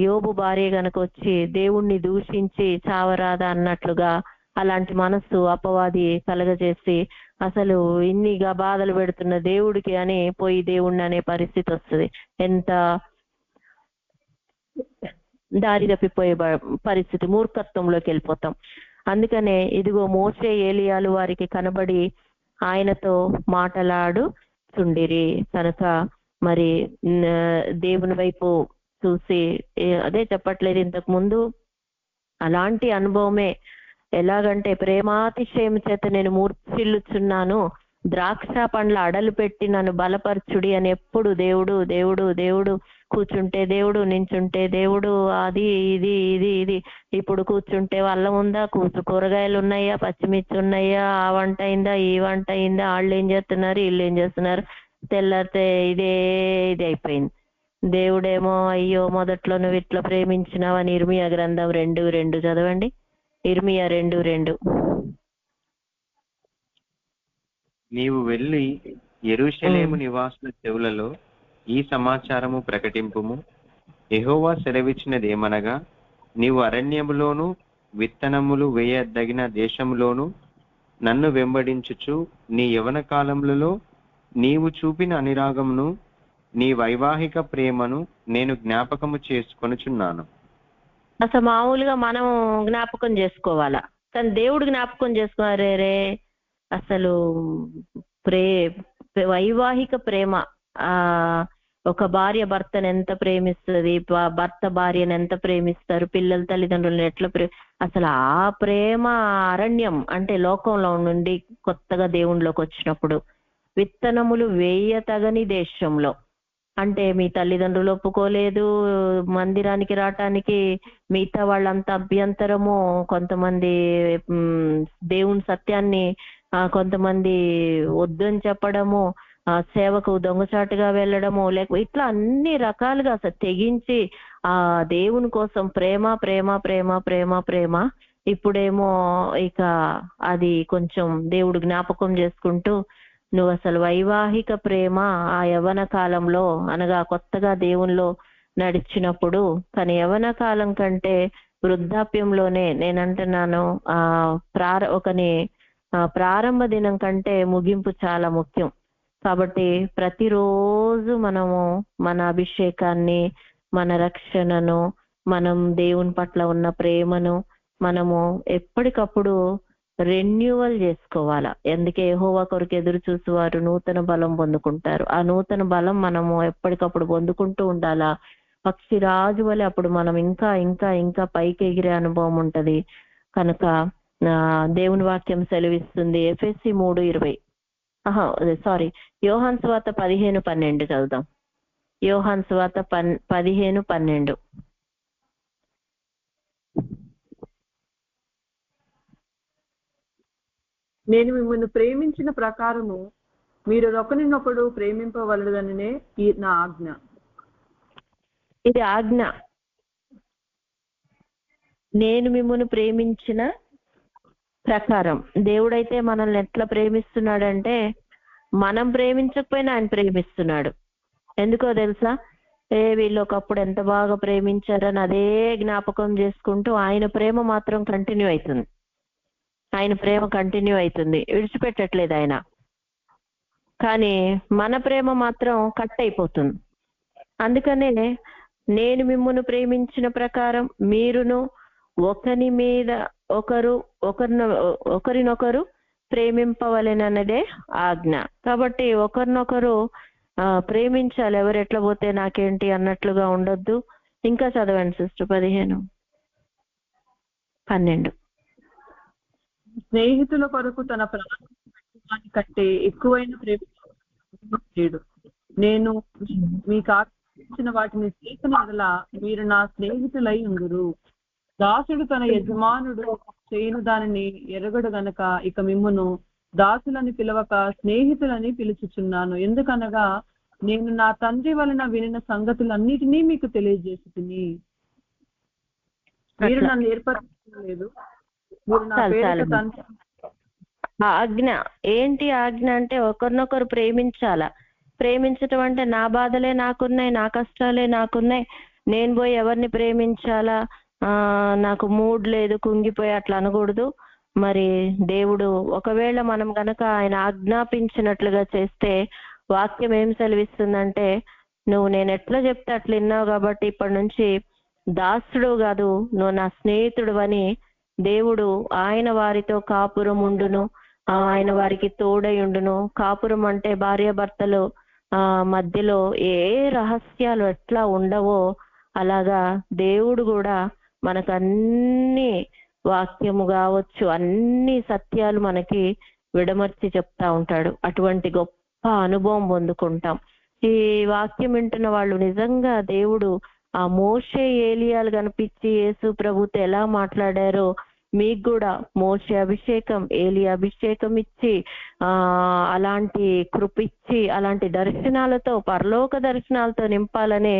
యోబు భార్య గనక వచ్చి దేవుణ్ణి దూషించి చావరాదా అన్నట్లుగా అలాంటి మనస్సు అపవాది కలగజేసి అసలు ఇన్నిగా బాధలు పెడుతున్న దేవుడికి అని పోయి దేవుణ్ణి అనే పరిస్థితి వస్తుంది. ఎంత దారి తప్పిపోయే పరిస్థితి, మూర్ఖత్వంలోకి వెళ్ళిపోతాం. అందుకనే ఇదిగో మోషే ఏలియాలు వారికి కనబడి ఆయనతో మాటలాడుచుండిరి కనుక మరి దేవుని వైపు చూసి, అదే చెప్పట్లేదు ఇంతకు ముందు, అలాంటి అనుభవమే. ఎలాగంటే ప్రేమాతిశయం చేత నేను మూర్ఛిల్లుచున్నాను, ద్రాక్ష పండ్ల అడలు పెట్టి నన్ను బలపరచుడి అని ఎప్పుడు దేవుడు దేవుడు దేవుడు, కూర్చుంటే దేవుడు, నించుంటే దేవుడు, అది ఇది ఇది ఇది. ఇప్పుడు కూర్చుంటే అల్లం ఉందా, కూరగాయలు ఉన్నాయా, పచ్చిమిర్చి ఉన్నాయా, ఆ వంట అయిందా, ఈ వంట అయిందా, వాళ్ళు ఏం చేస్తున్నారు, వీళ్ళు ఏం చేస్తున్నారు, తెల్లారితే ఇదే ఇది అయిపోయింది. దేవుడేమో అయ్యో మొదట్లో నువ్వు ఇట్లా ప్రేమించినావని ఇర్మియా గ్రంథం 2:2 చదవండి. ఇర్మియా 2:2. నీవు వెళ్ళి యెరూషలేము నివాసుల చెవులలో ఈ సమాచారము ప్రకటింపుము. యెహోవా సెలవిచ్చినదేమనగా, నీవు అరణ్యములోను విత్తనములు వేయదగిన దేశములోను నన్ను వెంబడించుచు నీ యవన కాలములలో నీవు చూపిన అనురాగమును నీ వైవాహిక ప్రేమను నేను జ్ఞాపకము చేసుకొనుచున్నాను. అసలు మామూలుగా మనం జ్ఞాపకం చేసుకోవాలా, కానీ దేవుడు జ్ఞాపకం చేసుకోవారే రే. అసలు వైవాహిక ప్రేమ, ఒక భార్య భర్తను ఎంత ప్రేమిస్తుంది, భర్త భార్యను ఎంత ప్రేమిస్తారు, పిల్లల తల్లిదండ్రులను ఎట్లా అసలు ఆ ప్రేమ అరణ్యం అంటే లోకంలో నుండి కొత్తగా దేవునిలోకి వచ్చినప్పుడు. విత్తనములు వేయతగని దేశంలో అంటే మీ తల్లిదండ్రులు ఒప్పుకోలేదు మందిరానికి రావటానికి, మిగతా వాళ్ళంతా అభ్యంతరము, కొంతమంది దేవుని సత్యాన్ని కొంతమంది వద్దని చెప్పడము, సేవకు దొంగచాటుగా వెళ్ళడము, లేక ఇట్లా అన్ని రకాలుగా అసలు తెగించి ఆ దేవుని కోసం ప్రేమ ప్రేమ ప్రేమ ప్రేమ ప్రేమ. ఇప్పుడేమో ఇక అది కొంచెం దేవుడు జ్ఞాపకం చేసుకుంటూ, నువ్వు అసలు వైవాహిక ప్రేమ ఆ యవ్వన కాలంలో అనగా కొత్తగా దేవునిలో నడిచినప్పుడు, కానీ యవ్వన కాలం కంటే వృద్ధాప్యంలోనే నేనంటున్నాను ఒకని ప్రారంభ దినం కంటే ముగింపు చాలా ముఖ్యం. కాబట్టి ప్రతిరోజు మనము మన అభిషేకాన్ని, మన రక్షణను, మనం దేవుని పట్ల ఉన్న ప్రేమను మనము ఎప్పటికప్పుడు రెన్యూవల్ చేసుకోవాలా. ఎందుకే యెహోవా కొరకు ఎదురు చూసేవారు నూతన బలం పొందుకుంటారు. ఆ నూతన బలం మనము ఎప్పటికప్పుడు పొందుకుంటూ ఉండాలా. పక్షిరాజు వలె అప్పుడు మనం ఇంకా ఇంకా ఇంకా పైకి ఎగిరే అనుభవం ఉంటది. కనుక దేవుని వాక్యం సెలవిస్తుంది. ఎఫెసీ 3:20 యోహాను సువార్త 15:12 చదువుదాం. యోహాను సువార్త 15:12. నేను మిమ్మల్ని ప్రేమించిన ప్రకారము మీరు ఒకరినొకడు ప్రేమింపవలదననే నా ఆజ్ఞ. ఇది ఆజ్ఞ. నేను మిమ్మల్ని ప్రేమించిన ప్రకారం. దేవుడైతే మనల్ని ఎట్లా ప్రేమిస్తున్నాడంటే, మనం ప్రేమించకపోయినా ఆయన ప్రేమిస్తున్నాడు. ఎందుకో తెలుసా? వీళ్ళు ఒకప్పుడు ఎంత బాగా ప్రేమించారని అదే జ్ఞాపకం చేసుకుంటూ ఆయన ప్రేమ మాత్రం కంటిన్యూ అవుతుంది. ఆయన ప్రేమ కంటిన్యూ అవుతుంది, విడిచిపెట్టట్లేదు ఆయన. కానీ మన ప్రేమ మాత్రం కట్ అయిపోతుంది. అందుకనే నేను మిమ్మును ప్రేమించిన ప్రకారం మీరును ఒకరి మీద ఒకరినొకరు ప్రేమింపవలెనన్నదే ఆజ్ఞ. కాబట్టి ఒకరినొకరు ప్రేమించాలి. ఎవరు ఎట్లా పోతే నాకేంటి అన్నట్లుగా ఉండొద్దు. ఇంకా చదవండి సిస్టర్. 15:12. స్నేహితుల కొరకు తన ప్రాణాన్ని కంటే ఎక్కువైన ప్రేమ లేడు. నేను మీకు ఆజ్ఞాపించిన వాటిని చేసిన ఎడల మీరు నా స్నేహితులై ఉందురు. దాసుడు తన యజమానుడు చేయని దానిని ఎరగడు గనక ఇక మిమ్మును దాసులని పిలవక స్నేహితులని పిలుచుచున్నాను. ఎందుకనగా నేను నా తండ్రి వలన వినిన సంగతులన్నిటినీ మీకు తెలియజేసి మీరు నన్ను ఏర్పరచలేదు. ఆజ్ఞ ఏంటి? ఆజ్ఞ అంటే ఒకరినొకరు ప్రేమించాలా. ప్రేమించటం అంటే నా బాధలే నాకున్నాయి, నా కష్టాలే నాకున్నాయి, నేను పోయి ఎవరిని ప్రేమించాలా, నాకు మూడ్ లేదు, కుంగిపోయి అట్లా అనకూడదు. మరి దేవుడు ఒకవేళ మనం గనక ఆయన ఆజ్ఞాపించినట్లుగా చేస్తే వాక్యం ఏం సెలవిస్తుందంటే, నువ్వు నేను ఎట్లా చెప్తే అట్లా విన్నావు కాబట్టి ఇప్పటి నుంచి దాసుడు కాదు, నువ్వు నా స్నేహితుడు అని దేవుడు ఆయన వారితో కాపురం ఉండును, ఆయన వారికి తోడై ఉండును. కాపురం అంటే భార్యాభర్తలు మధ్యలో ఏ రహస్యాలు ఎట్లా ఉండవో అలాగా దేవుడు కూడా మనకు అన్ని వాక్యము కావచ్చు, అన్ని సత్యాలు మనకి విడమర్చి చెప్తా ఉంటాడు. అటువంటి గొప్ప అనుభవం పొందుకుంటాం. ఈ వాక్యం వింటున్న వాళ్ళు నిజంగా దేవుడు ఆ మోషే ఏలియాలు కనిపించి యేసు ప్రభుతో ఎలా మాట్లాడారో మీకు కూడా మోషే అభిషేకం, ఏలియా అభిషేకం ఇచ్చి అలాంటి కృపిచ్చి అలాంటి దర్శనాలతో, పరలోక దర్శనాలతో నింపాలనే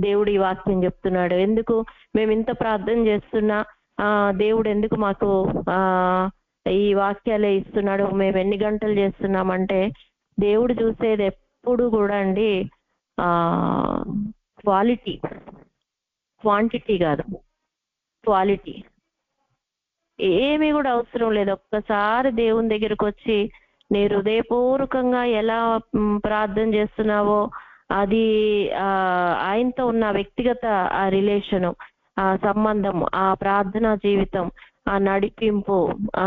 దేవుడు ఈ వాక్యం చెప్తున్నాడు. ఎందుకు మేము ఇంత ప్రార్థన చేస్తున్నా దేవుడు ఎందుకు మాకు ఈ వాక్యాలే ఇస్తున్నాడు, మేము ఎన్ని గంటలు చేస్తున్నామంటే దేవుడు చూసేది ఎప్పుడు కూడా అండి క్వాలిటీ, క్వాంటిటీ కాదు, క్వాలిటీ. ఏమీ కూడా అవసరం లేదు. ఒక్కసారి దేవుని దగ్గరకు వచ్చి నీ హృదయపూర్వకంగా ఎలా ప్రార్థన చేస్తున్నావో అది ఆయనతో ఉన్న వ్యక్తిగత ఆ రిలేషను, ఆ సంబంధం, ఆ ప్రార్థనా జీవితం, ఆ నడిపింపు, ఆ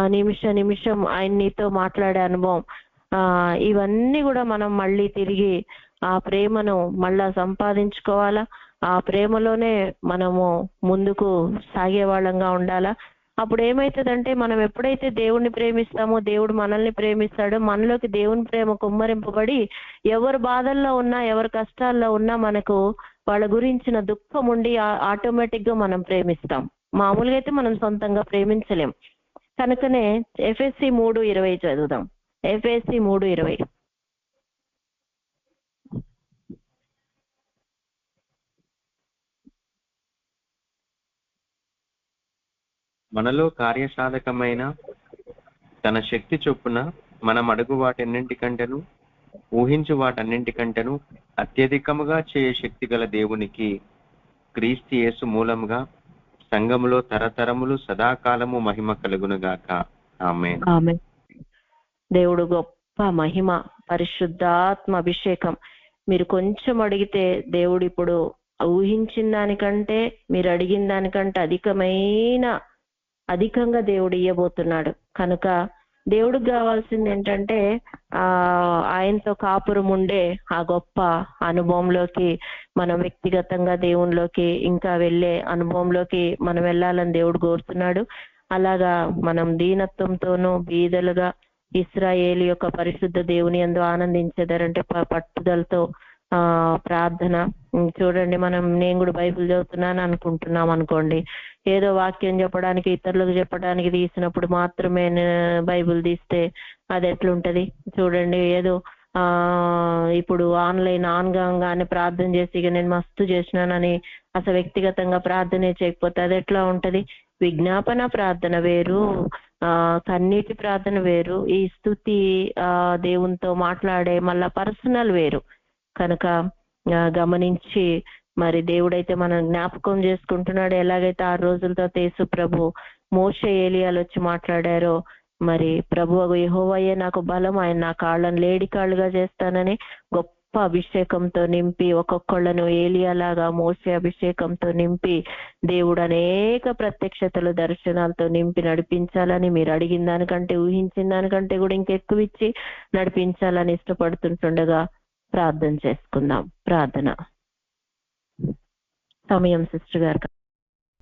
నిమిషం ఆయన నీతో మాట్లాడే అనుభవం, ఇవన్నీ కూడా మనం మళ్ళీ తిరిగి ఆ ప్రేమను మళ్ళా సంపాదించుకోవాలా. ఆ ప్రేమలోనే మనము ముందుకు సాగే వాళ్ళంగా ఉండాలా. అప్పుడు ఏమవుతుందంటే మనం ఎప్పుడైతే దేవుణ్ణి ప్రేమిస్తామో దేవుడు మనల్ని ప్రేమిస్తాడో, మనలోకి దేవుని ప్రేమ కుమ్మరింపబడి ఎవరు బాధల్లో ఉన్నా ఎవరు కష్టాల్లో ఉన్నా మనకు వాళ్ళ గురించిన దుఃఖం ఉండి ఆటోమేటిక్ గా మనం ప్రేమిస్తాం. మామూలుగా అయితే మనం సొంతంగా ప్రేమించలేం. కనుకనే ఎఫెసీ 3:20 చదువుదాం. ఎఫెసీ 3:20. మనలో కార్యసాధకమైన తన శక్తి చొప్పున మనం అడుగు వాటన్నింటికంటేను ఊహించు వాటన్నింటికంటేను అత్యధికముగా చేయ శక్తి గల దేవునికి క్రీస్తు యేసు మూలముగా సంఘములో తరతరములు సదాకాలము మహిమ కలుగునుగాక. ఆమేన్. ఆమేన్. దేవుడు గొప్ప మహిమ, పరిశుద్ధాత్మ అభిషేకం మీరు కొంచెం అడిగితే దేవుడు ఇప్పుడు ఊహించిన దానికంటే మీరు అడిగిన దానికంటే అధికంగా దేవుడు ఇయ్యబోతున్నాడు. కనుక దేవుడికి కావాల్సింది ఏంటంటే ఆయనతో కాపురం ఉండే ఆ గొప్ప అనుభవంలోకి మనం వ్యక్తిగతంగా దేవునిలోకి ఇంకా వెళ్ళే అనుభవంలోకి మనం వెళ్ళాలని దేవుడు కోరుతున్నాడు. అలాగా మనం దీనత్వంతోనూ బీదలుగా ఇశ్రాయేలు యొక్క పరిశుద్ధ దేవుని యందు ఆనందించేదారంటే పట్టుదలతో ప్రార్థన. చూడండి, నేను కూడా బైబిల్ చదువుతున్నాను అనుకుంటున్నాం అనుకోండి, ఏదో వాక్యం చెప్పడానికి ఇతరులకు చెప్పడానికి తీసినప్పుడు మాత్రమే బైబిల్ తీస్తే అది ఎట్లుంటది చూడండి. ఏదో ఇప్పుడు ఆన్లైన్ ఆన్గానే ప్రార్థన చేసి ఇక నేను మస్తు చేసినానని అసలు వ్యక్తిగతంగా ప్రార్థన చేయకపోతే అది ఎట్లా ఉంటది? విజ్ఞాపన ప్రార్థన వేరు, కన్నీటి ప్రార్థన వేరు, ఈ స్తుతి దేవునితో మాట్లాడే మళ్ళా పర్సనల్ వేరు. కనుక గమనించి మరి దేవుడైతే మనం జ్ఞాపకం చేసుకుంటున్నాడు. ఎలాగైతే 6 రోజులతో యేసు ప్రభు మోషే ఏలియాలు వచ్చి మాట్లాడారో, మరి ప్రభువు యెహోవాయే నాకు బలం, ఆయన నా కాళ్ళను లేడి కాళ్ళుగా చేస్తానని గొప్ప అభిషేకంతో నింపి ఒక్కొక్కళ్ళను ఏలియాలాగా మోసే అభిషేకంతో నింపి దేవుడు అనేక ప్రత్యక్షతలు దర్శనాలతో నింపి నడిపించాలని, మీరు అడిగిన దానికంటే ఊహించిన దానికంటే కూడా ఇంకెక్కువ ఇచ్చి నడిపించాలని ఇష్టపడుతుంటుండగా ప్రార్థన చేసుకుందాం. ప్రార్థన సమయం సిస్టర్ గారు.